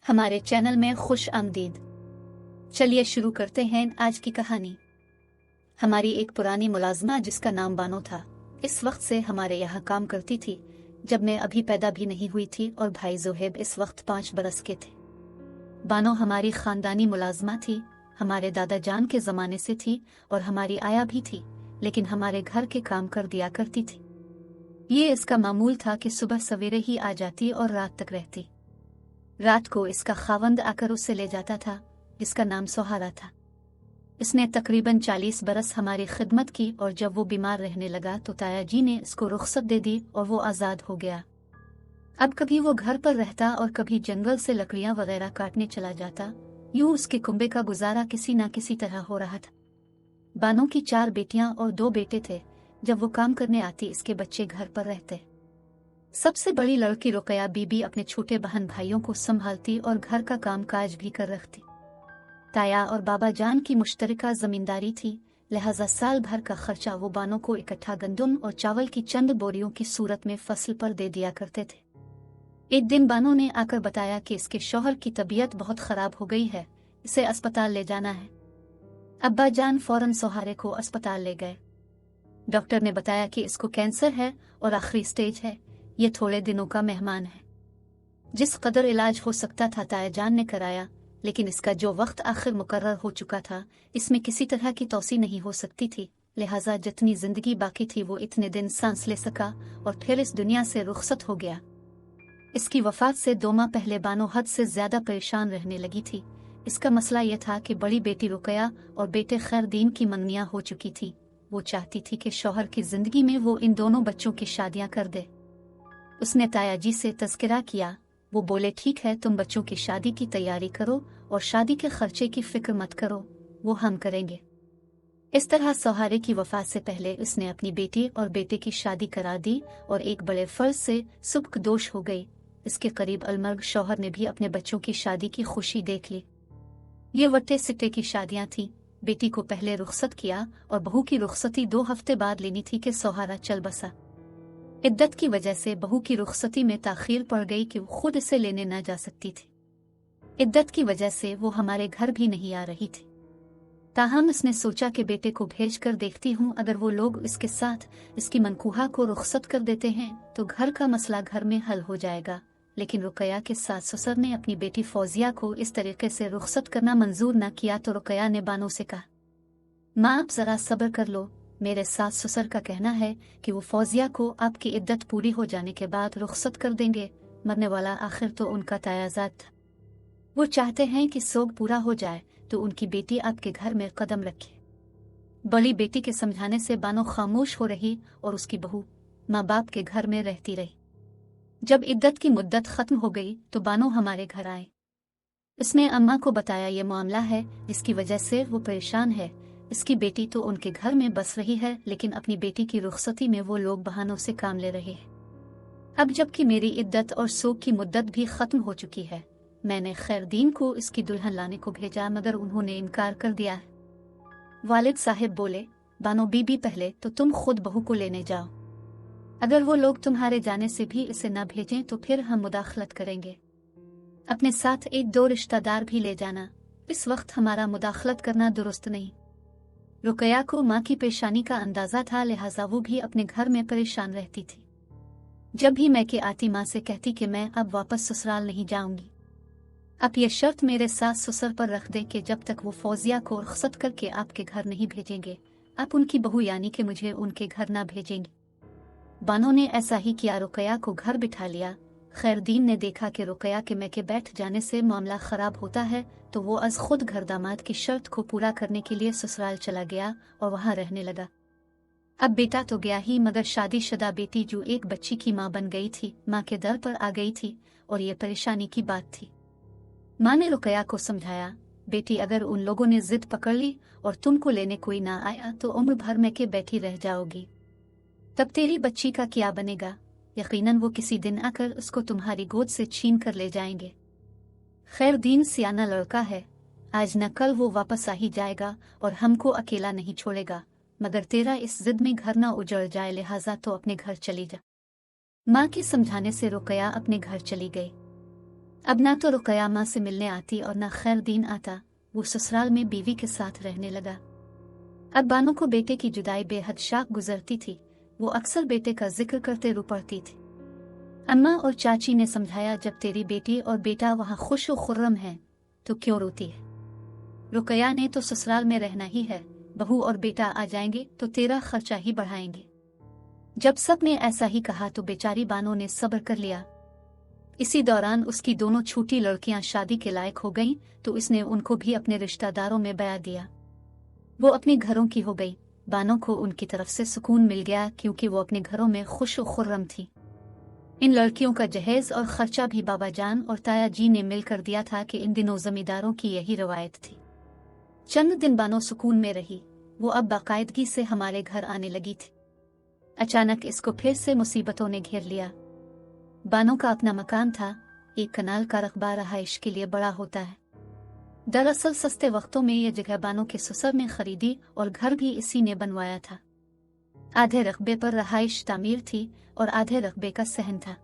हमारे चैनल में खुश आमदीद। चलिए शुरू करते हैं आज की कहानी। हमारी एक पुरानी मुलाजमा जिसका नाम बानो था, इस वक्त से हमारे यहाँ काम करती थी जब मैं अभी पैदा भी नहीं हुई थी और भाई जोहेब इस वक्त 5 बरस के थे। बानो हमारी खानदानी मुलाजमा थी, हमारे दादा जान के ज़माने से थी और हमारी आया भी थी, लेकिन हमारे घर के काम कर दिया करती थी। ये इसका मामूल था कि सुबह सवेरे ही आ जाती और रात तक रहती। रात को इसका खावंद आकर उसे ले जाता था, जिसका नाम सोहारा था। इसने तकरीबन 40 बरस हमारी खिदमत की और जब वो बीमार रहने लगा तो ताया जी ने इसको रुखसत दे दी और वो आज़ाद हो गया। अब कभी वो घर पर रहता और कभी जंगल से लकड़ियां वगैरह काटने चला जाता। यूं उसके कुंबे का गुजारा किसी न किसी तरह हो रहा था। बानो की 4 बेटियां और 2 बेटे थे। जब वो काम करने आती इसके बच्चे घर पर रहते। सबसे बड़ी लड़की रुकया बीबी अपने छोटे बहन भाइयों को संभालती और घर का काम काज भी कर रखती। ताया और बाबा जान की मुश्तरका जमींदारी थी, लिहाजा साल भर का खर्चा वो बानो को इकट्ठा गंदम और चावल की चंद बोरियों की सूरत में फसल पर दे दिया करते थे। एक दिन बानो ने आकर बताया कि इसके शौहर की तबीयत बहुत खराब हो गई है, इसे अस्पताल ले जाना है। अब्बा जान फौरन सोहारे को अस्पताल ले गए। डॉक्टर ने बताया कि इसको कैंसर है और आखिरी स्टेज है, ये थोड़े दिनों का मेहमान है। जिस कदर इलाज हो सकता था ताया जान ने कराया, लेकिन इसका जो वक्त आखिर मुकर्रर हो चुका था इसमें किसी तरह की तौसी नहीं हो सकती थी, लिहाजा जितनी जिंदगी बाकी थी वो इतने दिन सांस ले सका और फिर इस दुनिया से रुखसत हो गया। इसकी वफात से 2 माह पहले बानो हद से ज्यादा परेशान रहने लगी थी। इसका मसला यह था कि बड़ी बेटी रुकया और बेटे खैरदीन की मंगनियां हो चुकी थी। वो चाहती थी कि शौहर की जिंदगी में वो इन दोनों बच्चों की शादियां कर दे। उसने ताया जी से तज़किरा किया। वो बोले, ठीक है, तुम बच्चों की शादी की तैयारी करो और शादी के खर्चे की फिक्र मत करो, वो हम करेंगे। इस तरह सोहारे की वफात से पहले उसने अपनी बेटी और बेटे की शादी करा दी और एक बड़े फर्ज से सुबकदोश हो गई। इसके करीब अलमर्ग शौहर ने भी अपने बच्चों की शादी की खुशी देख ली। ये वट्टे सिट्टे की शादियां थीं। बेटी को पहले रुखसत किया और बहू की रुखसती 2 हफ्ते बाद लेनी थी कि सोहारा चल बसा। इद्दत की वजह से बहू की रुखसती में ताखीर पड़ गई कि वो खुद इसे लेने न जा सकती थी। इद्दत की वजह से वो हमारे घर भी नहीं आ रही थी। ताहम उसने सोचा कि बेटे को भेज कर देखती हूँ, अगर वो लोग इसके साथ इसकी मनकूहा को रुखसत कर देते हैं तो घर का मसला घर में हल हो जाएगा। लेकिन रुकया के सास ससुर ने अपनी बेटी फौजिया को इस तरीके से रुखसत करना मंजूर न किया तो रुकया ने बानो से कहा, माँ आप जरा सब्र कर लो, मेरे सास ससुर का कहना है कि वो फौजिया को आपकी इद्दत पूरी हो जाने के बाद रुखसत कर देंगे। मरने वाला आखिर तो उनका तायाजाद था। वो चाहते हैं कि सोग पूरा हो जाए तो उनकी बेटी आपके घर में कदम रखे। बड़ी बेटी के समझाने से बानो खामोश हो रही और उसकी बहू माँ बाप के घर में रहती रही। जब इद्दत की मुद्दत खत्म हो गई तो बानो हमारे घर आए। इसने अम्मा को बताया ये मामला है जिसकी वजह से वो परेशान है। इसकी बेटी तो उनके घर में बस रही है, लेकिन अपनी बेटी की रुखसती में वो लोग बहानों से काम ले रहे हैं। अब जबकि मेरी इद्दत और सोग की मुद्दत भी खत्म हो चुकी है, मैंने खैरदीन को इसकी दुल्हन लाने को भेजा मगर उन्होंने इनकार कर दिया है। वालिद साहिब बोले, बानो बीबी पहले तो तुम खुद बहू को लेने जाओ। अगर वो लोग तुम्हारे जाने से भी इसे न भेजें तो फिर हम मुदाखलत करेंगे। अपने साथ 1-2 रिश्तेदार भी ले जाना, इस वक्त हमारा मुदाखलत करना दुरुस्त नहीं। रुकया को माँ की परेशानी का अंदाजा था, लिहाजा वो भी अपने घर में परेशान रहती थी। जब भी मैं के आती माँ से कहती कि मैं अब वापस ससुराल नहीं जाऊंगी। अब ये शर्त मेरे सास ससुर पर रख दें कि जब तक वो फौजिया को रुखसत करके आपके घर नहीं भेजेंगे, आप उनकी बहू यानी कि मुझे उनके घर ना भेजेंगे। बानो ने ऐसा ही किया, रुकया को घर बिठा लिया। खैरदीन ने देखा कि रुकया के मैं के बैठ जाने से मामला खराब होता है तो वो अज खुद घर दामाद की शर्त को पूरा करने के लिए ससुराल चला गया और वहां रहने लगा। अब बेटा तो गया ही, मगर शादीशुदा बेटी जो एक बच्ची की माँ बन गई थी, माँ के दर पर आ गई थी और ये परेशानी की बात थी। माँ ने रुकया को समझाया, बेटी अगर उन लोगों ने जिद पकड़ ली और तुमको लेने कोई ना आया तो उम्र भर में के बैठी रह जाओगी। तब तेरी बच्ची का क्या बनेगा? यकीनन वो किसी दिन आकर उसको तुम्हारी गोद से छीन कर ले जाएंगे। खैरदीन सियाना लड़का है, आज न कल वो वापस आ ही जाएगा और हमको अकेला नहीं छोड़ेगा, मगर तेरा इस जिद में घर न उजड़ जाए, लिहाजा तो अपने घर चली जा। माँ के समझाने से रुकया अपने घर चली गई। अब ना तो रुकया माँ से मिलने आती और ना खैर दीन आता। वो ससुराल में बीवी के साथ रहने लगा। अब बानो को बेटे की जुदाई बेहद शाक गुजरती थी। वो अक्सर बेटे का जिक्र करते रो पड़ती थी। अम्मा और चाची ने समझाया, जब तेरी बेटी और बेटा वहाँ खुश व खुर्रम है तो क्यों रोती है? रुकया ने तो ससुराल में रहना ही है, बहू और बेटा आ जाएंगे तो तेरा खर्चा ही बढ़ाएंगे। जब सब ने ऐसा ही कहा तो बेचारी बानो ने सब्र कर लिया। इसी दौरान उसकी दोनों छोटी लड़कियां शादी के लायक हो गईं तो इसने उनको भी अपने रिश्तेदारों में बया दिया। वो अपने घरों की हो गई। बानो को उनकी तरफ से सुकून मिल गया क्योंकि वो अपने घरों में खुश व खुर्रम थी। इन लड़कियों का जहेज और खर्चा भी बाबा जान और ताया जी ने मिलकर दिया था कि इन दिनों जमींदारों की यही रवायत थी। चंद दिन बानो सुकून में रही। वो अब बाकायदगी से हमारे घर आने लगी थी। अचानक इसको फिर से मुसीबतों ने घेर लिया। बानो का अपना मकान था। 1 कनाल का रकबा रहाइश के लिए बड़ा होता है। दरअसल सस्ते वक्तों में यह जगह बानो के ससुर ने खरीदी और घर भी इसी ने बनवाया था। आधे रकबे पर रहाइश तामीर थी और आधे रकबे का सहन था।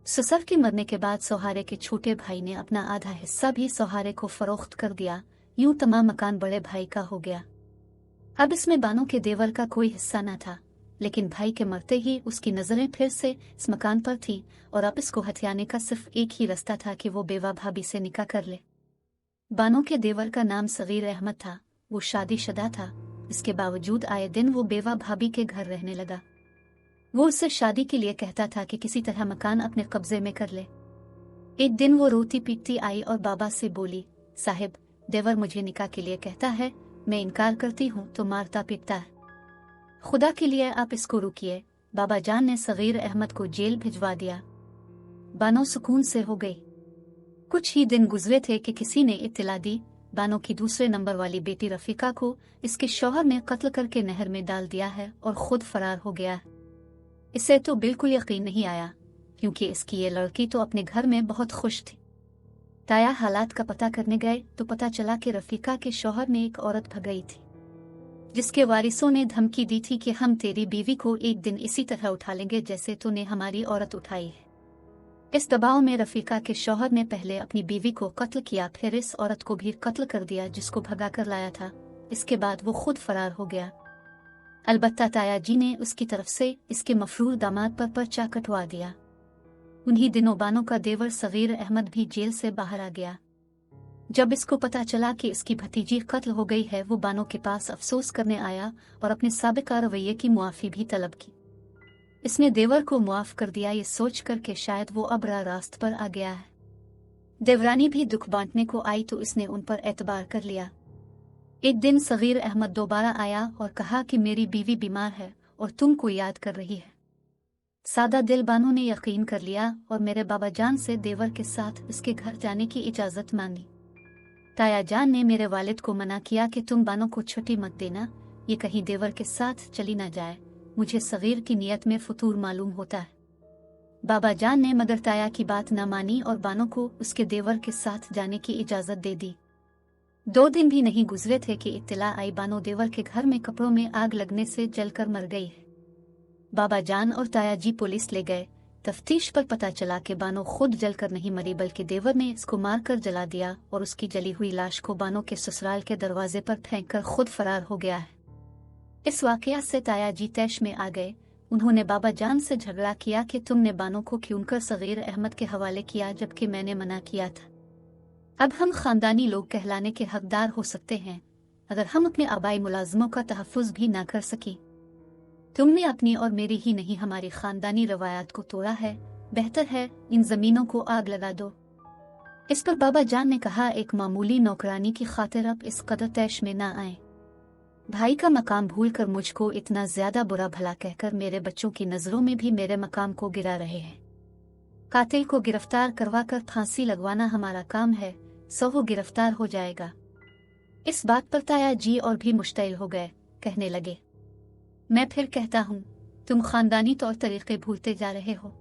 ससुर के मरने के बाद सौहारे के छोटे भाई ने अपना आधा हिस्सा भी सौहारे को फरोख्त कर दिया। यूं तमाम मकान बड़े भाई का हो गया। अब इसमें बानो के देवर का कोई हिस्सा न था, लेकिन भाई के मरते ही उसकी नजरें फिर से इस मकान पर थी और अब इसको हथियाने का सिर्फ एक ही रास्ता था कि वो बेवा भाभी से निकाह कर ले। बानो के देवर का नाम सगीर अहमद था। वो शादीशुदा था। इसके बावजूद आए दिन वो बेवा भाभी के घर रहने लगा। वो उससे शादी के लिए कहता था कि किसी तरह मकान अपने कब्जे में कर ले। एक दिन वो रोती पीटती आई और बाबा से बोली, साहिब, देवर मुझे निकाह के लिए कहता है, मैं इनकार करती हूँ तो मारता पीटता है। खुदा के लिए आप इसको रुकिए। बाबा जान ने सगीर अहमद को जेल भिजवा दिया। बानो सुकून से हो गई। कुछ ही दिन गुजरे थे कि किसी ने इत्तला दी, बानो की दूसरे नंबर वाली बेटी रफीका को इसके शौहर ने कत्ल करके नहर में डाल दिया है और खुद फरार हो गया। इसे तो बिल्कुल यकीन नहीं आया क्योंकि इसकी ये लड़की तो अपने घर में बहुत खुश थी। ताया हालात का पता करने गए तो पता चला कि रफीका के शौहर ने एक औरत भगाई थी, जिसके वारिसों ने धमकी दी थी कि हम तेरी बीवी को एक दिन इसी तरह उठा लेंगे जैसे तूने हमारी औरत उठाई है। इस दबाव में रफीका के शौहर ने पहले अपनी बीवी को कत्ल किया, फिर इस औरत को भी कत्ल कर दिया जिसको भगा कर लाया था। इसके बाद वो खुद फरार हो गया। अलबत्ता ताया जी ने उसकी तरफ से इसके मफरूर दामाद पर पर्चा कटवा दिया। उन्हीं दिनों बानो का देवर सगीर अहमद भी जेल से बाहर आ गया। जब इसको पता चला कि इसकी भतीजी कत्ल हो गई है, वो बानो के पास अफसोस करने आया और अपने साबिका रवैये की मुआफ़ी भी तलब की। इसने देवर को मुआफ कर दिया, ये सोच कर कि शायद वो अब रास्त पर आ गया है। देवरानी भी दुख बांटने को आई तो इसने उन पर एतबार कर लिया। एक दिन सगीर अहमद दोबारा आया और कहा कि मेरी बीवी बीमार है और तुमको याद कर रही है। सादा दिल बानो ने यकीन कर लिया और मेरे बाबा जान से देवर के साथ इसके घर जाने की इजाज़त मांगी। ताया जान ने मेरे वालिद को मना किया कि तुम बानो को छुट्टी मत देना, ये कहीं देवर के साथ चली ना जाए। मुझे सगीर की नियत में फतूर मालूम होता है। बाबा जान ने मगर ताया की बात न मानी और बानो को उसके देवर के साथ जाने की इजाज़त दे दी। 2 दिन भी नहीं गुजरे थे कि इत्तला आई, बानो देवर के घर में कपड़ों में आग लगने से जलकर मर गई है। बाबा जान और ताया जी पुलिस ले गए। तफ्तीश पर पता चला कि बानो खुद जलकर नहीं मरी बल्कि देवर ने इसको मारकर जला दिया और उसकी जली हुई लाश को बानो के ससुराल के दरवाजे पर फेंककर खुद फरार हो गया है। इस वाकया से ताया जी तैश में आ गए। उन्होंने बाबा जान से झगड़ा किया कि तुमने बानो को क्यों कर सगीर अहमद के हवाले किया जबकि मैंने मना किया था। अब हम खानदानी लोग कहलाने के हकदार हो सकते हैं अगर हम अपने आबाई मुलाजमों का तहफ़्फ़ुज़ भी ना कर सकी। तुमने अपनी और मेरी ही नहीं हमारी खानदानी रवायात को तोड़ा है। बेहतर है इन जमीनों को आग लगा दो। इस पर बाबा जान ने कहा, एक मामूली नौकरानी की खातिर अब इस कदर तैश में ना आए। भाई का मकाम भूल कर मुझको इतना ज्यादा बुरा भला कहकर मेरे बच्चों की नजरों में भी मेरे मकाम को गिरा रहे हैं। कातिल को गिरफ्तार करवा कर फांसी लगवाना हमारा काम है, सो वो गिरफ्तार हो जाएगा। इस बात पर ताया जी और भी मुश्तइल हो गए। कहने लगे, मैं फिर कहता हूँ तुम खानदानी तौर तरीके भूलते जा रहे हो।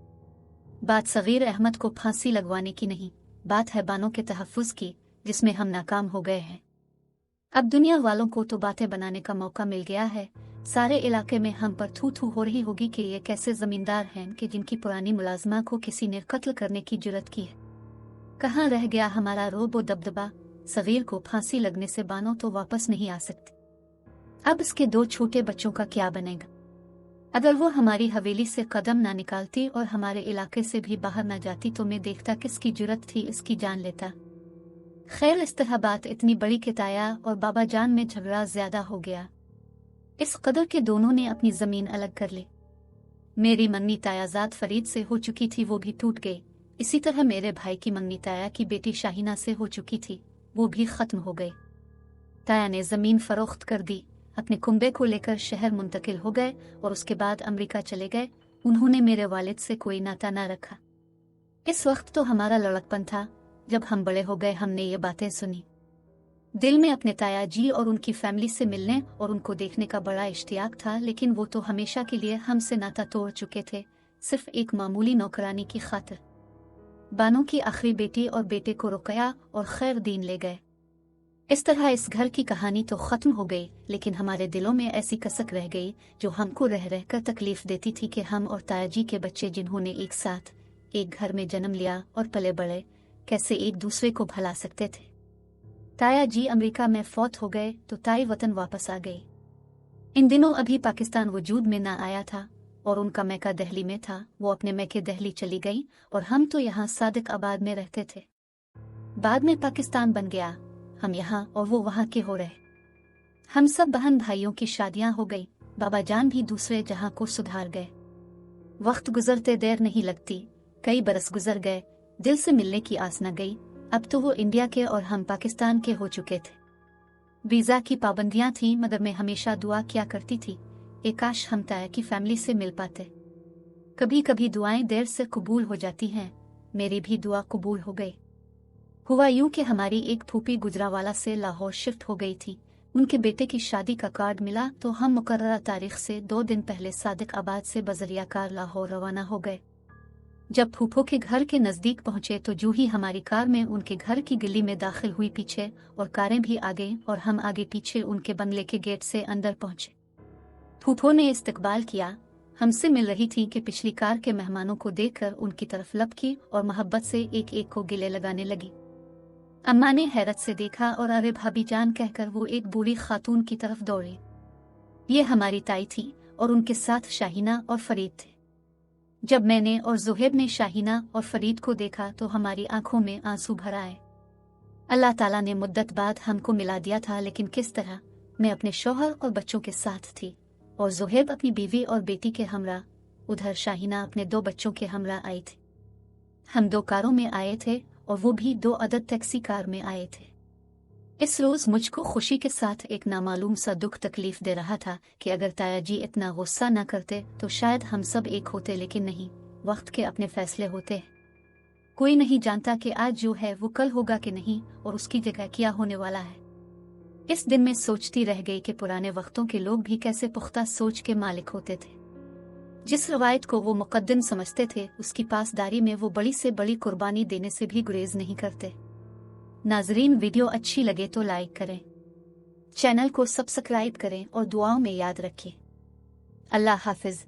बात सगीर अहमद को फांसी लगवाने की नहीं, बात है बानों के तहफ़्फ़ुज़ की, जिसमें हम नाकाम हो गए हैं। अब दुनिया वालों को तो बातें बनाने का मौका मिल गया है। सारे इलाके में हम पर थू थू हो रही होगी कि ये कैसे जमींदार हैं कि जिनकी पुरानी मुलाजमा को किसी ने कत्ल करने की जुर्रत की है। कहाँ रह गया हमारा रोब व दबदबा? सगीर को फांसी लगने से बानो तो वापस नहीं आ सकती। अब इसके 2 छोटे बच्चों का क्या बनेगा? अगर वो हमारी हवेली से कदम ना निकालती और हमारे इलाके से भी बाहर ना जाती तो मैं देखता किसकी जुर्रत थी इसकी जान लेता। खैर, इस तरह बात इतनी बड़ी कि ताया और बाबा जान में झगड़ा ज्यादा हो गया। इस कदर के दोनों ने अपनी जमीन अलग कर ली। मेरी मंगनी तायाजाद फरीद से हो चुकी थी, वो भी टूट गई। इसी तरह मेरे भाई की मंगनी ताया की बेटी शाहीना से हो चुकी थी, वो भी खत्म हो गई। ताया ने जमीन फरोख्त कर दी, अपने कुंबे को लेकर शहर मुंतकिल हो गए और उसके बाद अमेरिका चले गए। उन्होंने मेरे वालिद से कोई नाता ना रखा। इस वक्त तो हमारा लड़कपन था। जब हम बड़े हो गए हमने ये बातें सुनी। दिल में अपने ताया जी और उनकी फैमिली से मिलने और उनको देखने का बड़ा इश्तियाक था, लेकिन वो तो हमेशा के लिए हमसे नाता तोड़ चुके थे, सिर्फ एक मामूली नौकरानी की खातिर। बानो की आखिरी बेटी और बेटे को रुकया और खैर दीन ले गए। इस तरह इस घर की कहानी तो खत्म हो गई, लेकिन हमारे दिलों में ऐसी कसक रह गई जो हमको रह रह कर तकलीफ देती थी कि हम और ताया जी के बच्चे जिन्होंने एक साथ एक घर में जन्म लिया और पले बड़े, कैसे एक दूसरे को भुला सकते थे। ताया जी अमेरिका में फौत हो गए तो ताई वतन वापस आ गई। इन दिनों अभी पाकिस्तान वजूद में ना आया था और उनका मैका दहली में था। वो अपने मैके दहली चली गई और हम तो यहाँ सादिक आबाद में रहते थे। बाद में पाकिस्तान बन गया, हम यहाँ और वो वहाँ के हो रहे। हम सब बहन भाइयों की शादियां हो गई। बाबा जान भी दूसरे जहां को सुधार गए। वक्त गुजरते देर नहीं लगती, कई बरस गुजर गए, दिल से मिलने की आस न गई। अब तो वो इंडिया के और हम पाकिस्तान के हो चुके थे। वीजा की पाबंदियां थी, मगर मैं हमेशा दुआ किया करती थी काश हम ताया की फैमिली से मिल पाते। कभी कभी दुआएं देर से कबूल हो जाती हैं, मेरी भी दुआ कबूल हो गई। हुआ यूं कि हमारी एक फूफी गुजरावाला से लाहौर शिफ्ट हो गई थी। उनके बेटे की शादी का कार्ड मिला तो हम मुकर्ररा तारीख से 2 दिन पहले सादिक आबाद से बजरिया कार लाहौर रवाना हो गए। जब फूफो के घर के नजदीक पहुंचे तो जूं ही हमारी कार में उनके घर की गली में दाखिल हुई पीछे, और कारें भी आगे और हम आगे पीछे उनके बंगले के गेट से अंदर पहुंचे। फूफो ने इस्तकबाल किया, हमसे मिल रही थी कि पिछली कार के मेहमानों को देखकर उनकी तरफ लपकी और मोहब्बत से एक एक को गिले लगाने लगी। अम्मा ने हैरत से देखा और अरे भाभी जान कहकर वो एक बूढ़ी खातून की तरफ दौड़ी। ये हमारी ताई थी और उनके साथ शाहीना और फरीद थे। जब मैंने और ज़ुहैब ने शाहीना और फरीद को देखा तो हमारी आंखों में आंसू भर आए। अल्लाह ताला ने मुद्दत बाद हमको मिला दिया था, लेकिन किस तरह? मैं अपने शौहर और बच्चों के साथ थी और ज़ुहैब अपनी बीवी और बेटी के हमरा। उधर शाहीना अपने 2 बच्चों के हमरा आई थी। हम 2 कारों में आए थे और वो भी 2 अदद टैक्सी कार में आए थे। इस रोज मुझको खुशी के साथ एक नामालूम सा दुख तकलीफ दे रहा था कि अगर ताया जी इतना गुस्सा न करते तो शायद हम सब एक होते, लेकिन नहीं, वक्त के अपने फैसले होते। कोई नहीं जानता कि आज जो है वो कल होगा कि नहीं, और उसकी जगह क्या होने वाला है। इस दिन में सोचती रह गई कि पुराने वक्तों के लोग भी कैसे पुख्ता सोच के मालिक होते थे। जिस रवायत को वो मुकद्दम समझते थे उसकी पासदारी में वो बड़ी से बड़ी कुर्बानी देने से भी गुरेज नहीं करते। नाजरीन, वीडियो अच्छी लगे तो लाइक करें, चैनल को सब्सक्राइब करें और दुआओं में याद रखें। अल्लाह हाफिज।